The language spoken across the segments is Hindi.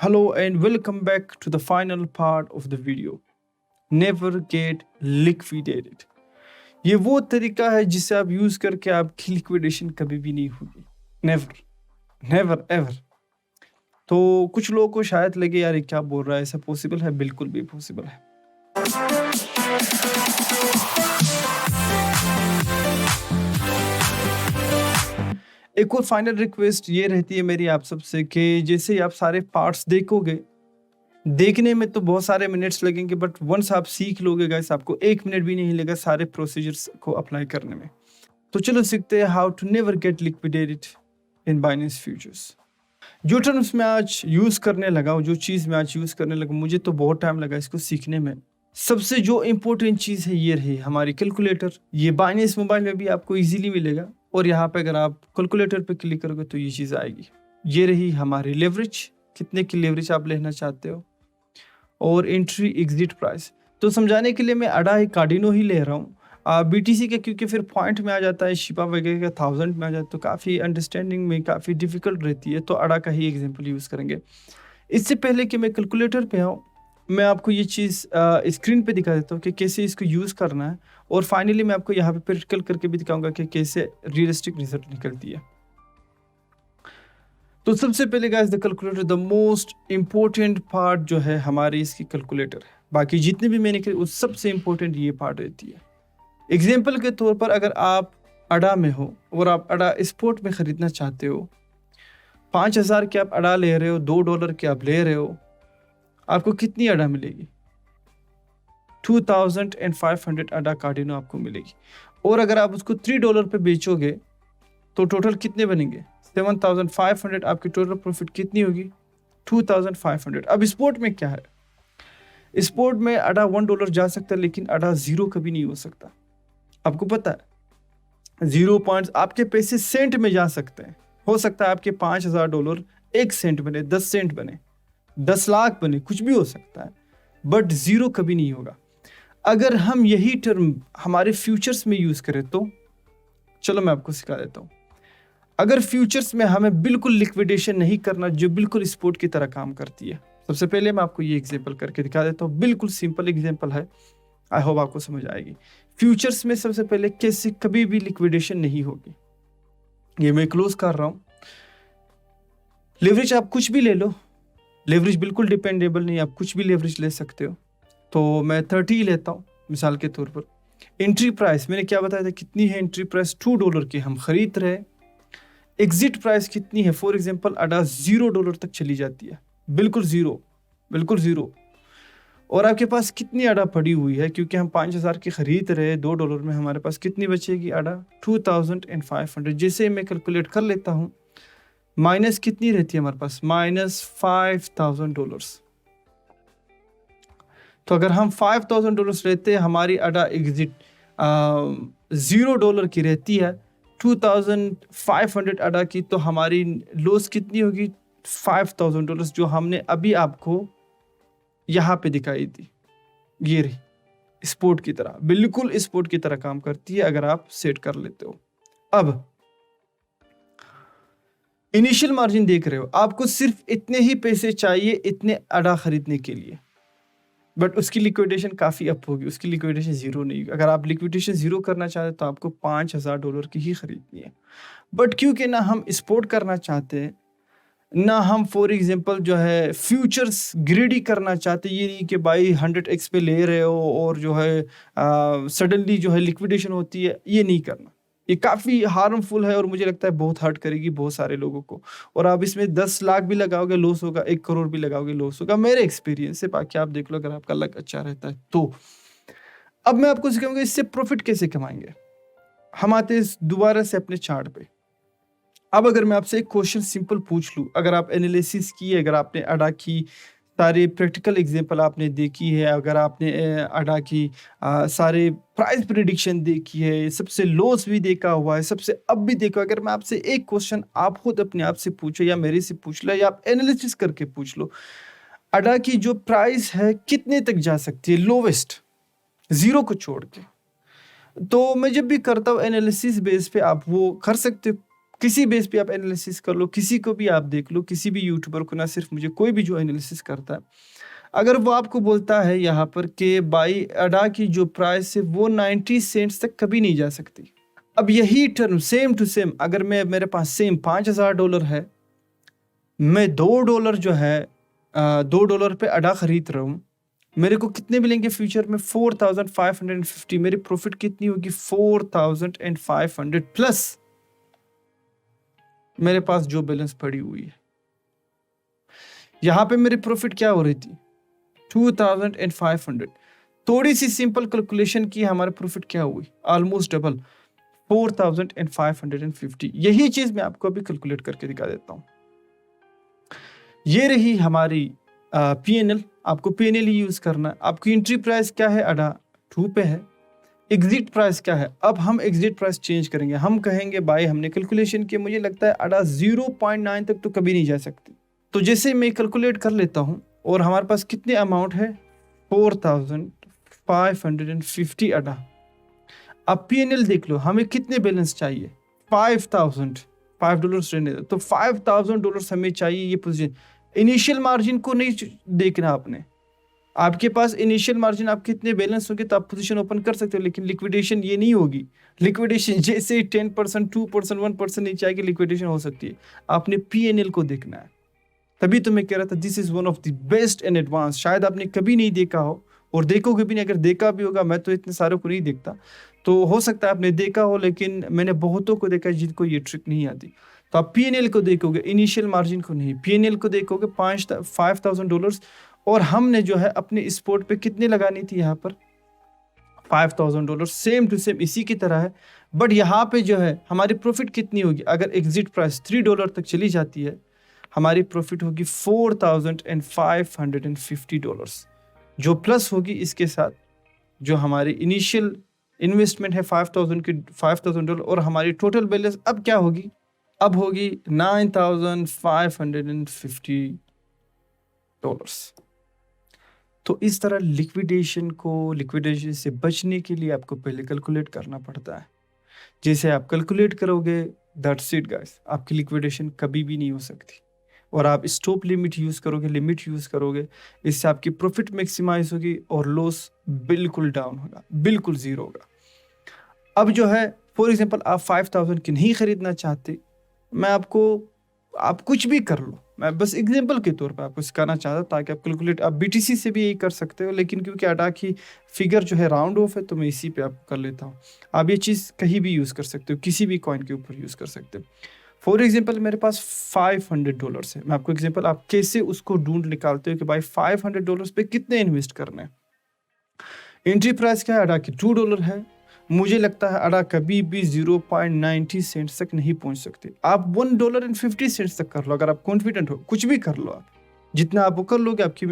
Hello and welcome back to the final part of the video. Never get liquidated. ये वो तरीका है जिसे आप यूज करके आपकी लिक्विडेशन कभी भी नहीं होगी. Never, never ever. तो कुछ लोगों को शायद लगे यार ये क्या बोल रहा है, ऐसा पॉसिबल है? बिल्कुल भी पॉसिबल है. एक और फाइनल रिक्वेस्ट ये रहती है मेरी आप सबसे कि जैसे ही आप सारे पार्ट्स देखोगे, देखने में तो बहुत सारे मिनट्स लगेंगे बट वंस आप सीख लोगे गाइस, आपको 1 मिनट भी नहीं लगेगा सारे प्रोसीजर्स को अप्लाई करने में. तो चलो सीखते हैं how to never get liquidated in Binance futures. जो टर्म्स मैं आज यूज़ करने लगा हूँ, जो चीज़ मैं आज यूज़ करने लगा, मुझे तो बहुत टाइम लगा इसको सीखने में. सबसे जो इम्पोर्टेंट चीज़ है ये रही हमारी कैलकुलेटर. ये बाइनेंस मोबाइल में भी आपको इजीली मिलेगा और यहाँ पे अगर आप कैलकुलेटर पे क्लिक करोगे तो ये चीज़ आएगी. ये रही हमारी लेवरेज, कितने की लेवरेज आप लेना चाहते हो, और एंट्री एग्जिट प्राइस. तो समझाने के लिए मैं अडा कार्डिनो ही ले रहा हूँ. BTC का क्योंकि फिर पॉइंट में आ जाता है, शिपा वगैरह का 1000 में आ जाता है, तो काफ़ी अंडरस्टैंडिंग में काफ़ी डिफिकल्ट रहती है. तो अडा का ही एग्जांपल यूज़ करेंगे. इससे पहले कि मैं कैलकुलेटर पे आऊँ, मैं आपको ये चीज़ स्क्रीन पे दिखा देता हूँ कि कैसे इसको यूज़ करना है, और फाइनली मैं आपको यहाँ पे प्रैक्टिकल करके भी दिखाऊंगा कि कैसे रियलिस्टिक रिजल्ट निकलती है. तो सबसे पहले guys the calculator, the most important part जो है हमारी इसकी कैलकुलेटर है. बाकी जितने भी मैंने करे उस सबसे इम्पोर्टेंट ये पार्ट रहती है. एग्जाम्पल के तौर पर अगर आप अडा में हो और आप अडा स्पॉट में ख़रीदना चाहते हो, 5000 के आप अडा ले रहे हो, $2 के आप ले रहे हो, आपको कितनी अडा मिलेगी? 2500 अडा कार्डिनो आपको मिलेगी. और अगर आप उसको $3 पे बेचोगे तो टोटल कितने बनेंगे? 7500. आपकी टोटल प्रॉफिट कितनी होगी? 2500. अब स्पोर्ट में क्या है? स्पोर्ट में अडा $1 जा सकता है लेकिन अडा 0 कभी नहीं हो सकता. आपको पता है 0 पॉइंट्स आपके पैसे सेंट में जा सकते हैं. हो सकता है आपके $5000 1 सेंट बने, 10 सेंट बने, 10 लाख बने, कुछ भी हो सकता है, बट 0 कभी नहीं होगा. अगर हम यही टर्म हमारे फ्यूचर्स में यूज करें तो चलो मैं आपको सिखा देता हूँ. अगर फ्यूचर्स में हमें बिल्कुल लिक्विडेशन नहीं करना, जो बिल्कुल स्पोर्ट की तरह काम करती है, सबसे पहले मैं आपको ये एग्जांपल करके दिखा देता हूँ. बिल्कुल सिंपल एग्जांपल है, आई होप आपको समझ आएगी. फ्यूचर्स में सबसे पहले कैसे कभी भी लिक्विडेशन नहीं होगी. ये मैं क्लोज कर रहा हूँ. लेवरेज आप कुछ भी ले लो, लेवरेज बिल्कुल डिपेंडेबल नहीं, आप कुछ भी लेवरेज ले सकते हो. तो मैं 30 लेता हूँ मिसाल के तौर पर. एंट्री प्राइस मैंने क्या बताया था, कितनी है एंट्री प्राइस? $2 की हम खरीद रहे. एग्जिट प्राइस कितनी है? फॉर एग्जांपल अडा $0 तक चली जाती है, बिल्कुल ज़ीरो, बिल्कुल ज़ीरो. और आपके पास कितनी अडा पड़ी हुई है? क्योंकि हम 5000 की खरीद रहे हैं, $2 में हमारे पास कितनी बचेगी अडा? 2500. जैसे मैं कैलकुलेट कर लेता हूँ, माइनस कितनी रहती है हमारे पास? -$5000. तो अगर हम $5000 लेते हैं, हमारी अडा एग्जिट $0 की रहती है, 2500 अडा की, तो हमारी लॉस कितनी होगी? $5000, जो हमने अभी आपको यहाँ पे दिखाई थी. ये रही स्पोर्ट की तरह, बिल्कुल स्पोर्ट की तरह काम करती है अगर आप सेट कर लेते हो. अब इनिशियल मार्जिन देख रहे हो, आपको सिर्फ इतने ही पैसे चाहिए इतने अडा खरीदने के लिए, बट उसकी लिक्विडेशन काफ़ी अप होगी, उसकी लिक्विडेशन 0 नहीं होगी. अगर आप लिक्विडेशन 0 करना चाहते तो आपको $5000 की ही खरीदनी है. बट क्योंकि ना हम स्पोर्ट करना चाहते हैं, ना हम फॉर एग्जांपल जो है फ्यूचर्स ग्रेडी करना चाहते, ये नहीं कि भाई 100x पे ले रहे हो और जो है सडनली जो है लिक्विडेशन होती है, ये नहीं करना. ये काफ़ी हार्मफुल है और मुझे लगता है बहुत हर्ट करेगी बहुत सारे लोगों को. और आप इसमें 10 लाख भी लगाओगे लॉस होगा, 1 करोड़ भी लगाओगे लॉस होगा, मेरे एक्सपीरियंस से. बाकी आप देख लो अगर आपका लक अच्छा रहता है तो. अब मैं आपको सिखाऊंगा इससे प्रॉफिट कैसे कमाएंगे. हम आते हैं दोबारा से अपने चार्ट पे. अब अगर मैं आपसे एक क्वेश्चन सिंपल पूछ लूँ, अगर आप एनालिसिस किए, अगर आपने अडा की सारे प्रैक्टिकल एग्जांपल आपने देखी है, अगर आपने अडा की सारे प्राइस प्रिडिक्शन देखी है, सबसे लॉस भी देखा हुआ है, सबसे अप भी देखा, अगर मैं आपसे एक क्वेश्चन आप खुद अपने आप से पूछो या मेरे से पूछ लो या आप एनालिसिस करके पूछ लो, अडा की जो प्राइस है कितने तक जा सकती है लोवेस्ट, 0 को छोड़ के. तो मैं जब भी करता हूँ एनालिसिस बेस पे, आप वो कर सकते हो किसी बेस पे आप एनालिसिस कर लो, किसी को भी आप देख लो, किसी भी यूट्यूबर को, ना सिर्फ मुझे, कोई भी जो एनालिसिस करता है, अगर वो आपको बोलता है यहाँ पर कि भाई अडा की जो प्राइस है वो 90 सेंट्स तक कभी नहीं जा सकती। अब यही टर्म सेम टू सेम अगर मेरे पास सेम $5,000 है, मैं $2 जो है $2 पे अडा खरीद रहा हूँ, मेरे को कितने मिलेंगे फ्यूचर में? 4,550। मेरी प्रॉफिट कितनी होगी? 4,500 प्लस मेरे पास जो बैलेंस पड़ी हुई है। यहाँ पे मेरी प्रॉफिट क्या हो रही थी? 2,500। थोड़ी सी सिंपल कैलकुलेशन की, हमारी प्रॉफिट क्या हुई? Almost double, 4,550। यही चीज मैं आपको अभी कैलकुलेट करके दिखा देता हूँ। ये रही हमारी पीएनएल। आपको पीएनएल ही यूज करना है। आपकी एंट्री प्राइस क्या है? अडा 2 पे है। एग्जिट प्राइस क्या है? अब हम एग्जिट प्राइस चेंज करेंगे। हम कहेंगे भाई हमने कैलकुलेशन किया, मुझे लगता है अडा 0.9 तक तो कभी नहीं जा सकती। तो जैसे मैं कैलकुलेट कर लेता हूँ, और हमारे पास कितने अमाउंट है? 4,550 अडा। अब पीएनएल देख लो, हमें कितने बैलेंस चाहिए? 5,000। $5 रहने दो, तो $5,000 हमें चाहिए। ये पोजीशन, इनिशियल मार्जिन को नहीं देखना आपने। आपके पास इनिशियल मार्जिन, आप कितने बैलेंस होंगे तो आप पोजीशन ओपन कर सकते हो, लेकिन लिक्विडेशन ये नहीं होगी। लिक्विडेशन जैसे 10%, 2%, 1% नीचे आएगी, लिक्विडेशन हो सकती है। आपने पीएनएल को देखना है। तभी तो मैं कह रहा था this is one of the best in advance. शायद आपने कभी नहीं देखा हो, और देखोगे भी नहीं। अगर देखा भी होगा, मैं तो इतने सारों को नहीं देखता, तो हो सकता है आपने देखा हो, लेकिन मैंने बहुतों को देखा जिनको ये ट्रिक नहीं आती। तो आप पीएनएल को देखोगे, इनिशियल मार्जिन को नहीं। पीएनएल को देखोगे, $5,000, और हमने जो है अपने स्पोर्ट पे कितने लगानी थी? यहाँ पर $5,000। सेम टू सेम इसी की तरह है, बट यहाँ पे जो है हमारी प्रॉफिट कितनी होगी? अगर एग्जिट प्राइस $3 तक चली जाती है, हमारी प्रॉफिट होगी $4,550, जो प्लस होगी इसके साथ जो हमारी इनिशियल इन्वेस्टमेंट है $5,000 और हमारी टोटल बैलेंस अब क्या होगी? अब होगी $9,550। तो इस तरह लिक्विडेशन से बचने के लिए आपको पहले कैलकुलेट करना पड़ता है। जैसे आप कैलकुलेट करोगे, दैट्स इट गाइस, आपकी लिक्विडेशन कभी भी नहीं हो सकती। और आप स्टॉप लिमिट यूज़ करोगे, लिमिट यूज़ करोगे, इससे आपकी प्रॉफिट मैक्सिमाइज होगी और लॉस बिल्कुल डाउन होगा, बिल्कुल ज़ीरो होगा। अब जो है फॉर एग्जांपल आप 5,000 की नहीं खरीदना चाहते, मैं आप कुछ भी कर लो, मैं बस एग्जांपल के तौर पर आपको सिखाना चाहता ताकि आप कैलकुलेट, आप बीटीसी से भी यही कर सकते हो, लेकिन क्योंकि अडा की फिगर जो है राउंड ऑफ है तो मैं इसी पे आपको कर लेता हूँ। आप ये चीज़ कहीं भी यूज़ कर सकते हो, किसी भी कॉइन के ऊपर यूज़ कर सकते हो। फॉर एग्जाम्पल मेरे पास $500 है। मैं आपको एग्जाम्पल, आप कैसे उसको ढूंढ निकालते हो कि भाई $500 पे कितने इन्वेस्ट करने हैं। एंट्री प्राइस क्या है? अडा की $2 है। मुझे लगता है अडा कभी भी 0.90 सेंट्स तक नहीं पहुंच सकते। आप $1.50 तक कर लो, अगर आप कॉन्फिडेंट हो, कुछ भी कर लो। आप जितना आप वो कर लोगे, आपकी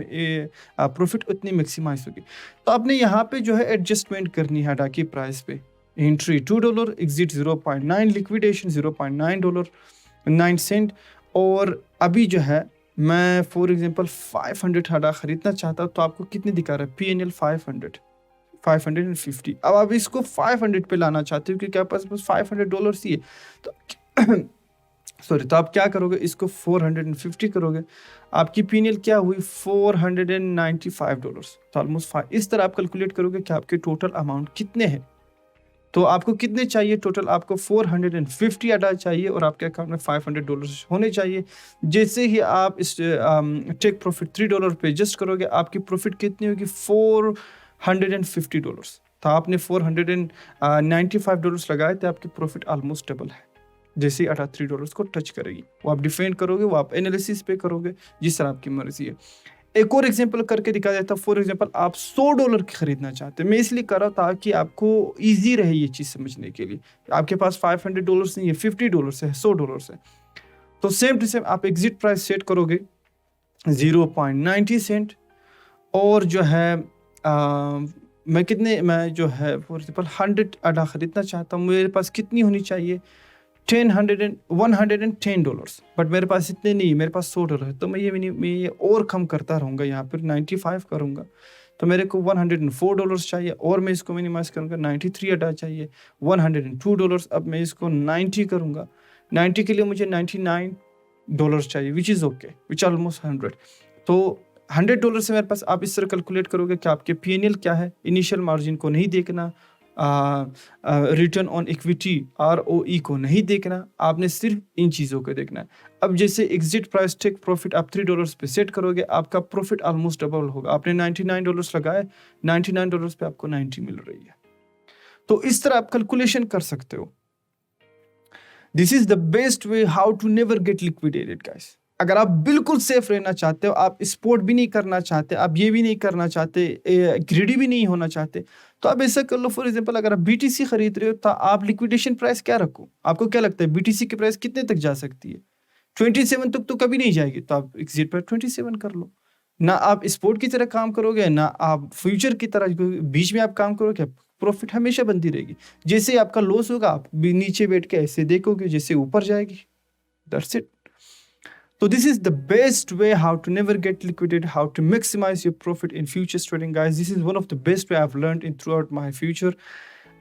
प्रॉफिट उतनी मैक्सिमाइज होगी। तो आपने यहाँ पे जो है एडजस्टमेंट करनी है अडा की प्राइस पे। एंट्री $2, एग्जिट 0.9, लिक्विडेशन $0.9 और अभी जो है मैं फॉर एग्जांपल 500 अडा खरीदना चाहता हूँ, तो आपको कितने दिखा रहा है? पीएनएल 550। अब आप इसको 500 पे लाना चाहते हो क्योंकि आपके पास बस $500 ही है, तो सॉरी, तो आप क्या करोगे? इसको 450 करोगे, आपकी पीएनएल क्या हुई? $495। तो ऑलमोस्ट 5। इस तरह आप कैलकुलेट करोगे कि आपके टोटल अमाउंट कितने हैं। तो आपको कितने चाहिए टोटल? आपको 450 अडा चाहिए और आपके अकाउंट में $500 होने चाहिए। जैसे ही आप इस टेक प्रॉफिट $3 पे एडजस्ट करोगे, आपकी प्रॉफिट कितनी होगी? $450। तो आपने $495 लगाए थे, आपकी प्रॉफिट ऑलमोस्ट डबल है। जैसे ही अडा $3 को टच करेगी, वो आप डिफेंड करोगे, वो आप एनालिसिस पे करोगे, जिस तरह आपकी मर्जी है। एक और एग्जांपल करके दिखा देता हूँ। फॉर एग्जांपल आप $100 की खरीदना चाहते हैं। मैं इसलिए कर रहा हूँ ताकि आपको इजी रहे ये चीज़ समझने के लिए। आपके पास $500 नहीं है, $50 है, $100 है। तो सेम टू सेम आप एग्जिट प्राइस सेट करोगे 0.90 सेंट, और जो है मैं जो है फॉर एग्जांपल 100 अडा खरीदना चाहता हूँ। मेरे पास कितनी होनी चाहिए? $110, बट मेरे पास इतने नहीं, मेरे पास $100 है। तो मैं ये और कम करता रहूँगा, यहाँ पर 95 करूँगा, तो मेरे को $104 चाहिए, और मैं इसको मिनिमाइज करूँगा, 93 अडा चाहिए, $102। अब मैं इसको 90 करूँगा, 90 के लिए मुझे $99 चाहिए, which is okay, which almost 100। तो $100 से मेरे पास आप इस तरह कैलकुलेट करोगे कि आपके P&L क्या है, इनिशियल मार्जिन को नहीं देखना, रिटर्न ऑन इक्विटी ROE को नहीं देखना, आपने सिर्फ इन चीज़ों को देखना है। अब जैसे एग्जिट प्राइस टेक प्रॉफिट आप $3 पे सेट करोगे, आपका प्रॉफिट ऑलमोस्ट डबल होगा। आपने $99 लगाए, $99 पे आपको 90 मिल रही है। तो इस तरह आप कैलकुलेशन कर सकते हो। This is the best way how to never get liquidated guys. अगर आप बिल्कुल सेफ रहना चाहते हो, आप स्पोर्ट भी नहीं करना चाहते, आप ये भी नहीं करना चाहते, ग्रीडी भी नहीं होना चाहते, तो आप ऐसा कर लो। फॉर एग्जांपल अगर आप बीटीसी खरीद रहे हो तो आप लिक्विडेशन प्राइस क्या रखो? आपको क्या लगता है बीटीसी की प्राइस कितने तक जा सकती है? 27 तक तो कभी नहीं जाएगी, तो आप एग्जिट पर 27 कर लो। ना आप स्पोर्ट की तरह काम करोगे, ना आप फ्यूचर की तरह बीच में आप काम करोगे, प्रॉफिट हमेशा बनती रहेगी। जैसे आपका लॉस होगा, आप भी नीचे बैठ के ऐसे देखोगे, जैसे ऊपर जाएगी। That's it. So this is the best way how to never get liquidated, how to maximize your profit in futures trading, guys. This is one of the best way I've learned in throughout my future.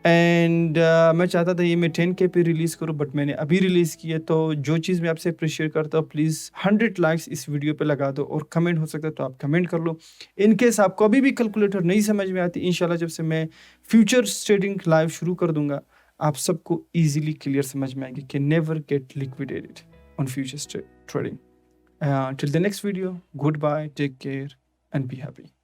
And मैं चाहता था ये मैं 10K पे रिलीज़ करूँ, बट मैंने अभी रिलीज़ किया। तो जो चीज़ मैं आपसे अप्रिशिएट करता हूँ, प्लीज़ 100 लाइक्स इस वीडियो पे लगा दो, और कमेंट हो सकता है तो आप कमेंट कर लो। इन केस आपको अभी भी कैलकुलेटर नहीं समझ में आती, इंशाल्लाह जब से मैं फ्यूचर्स ट्रेडिंग लाइव शुरू कर दूंगा, आप सबको ईजिली क्लियर समझ में आएगी कि never get liquidated on futures trading. Till the next video, goodbye, take care, and be happy.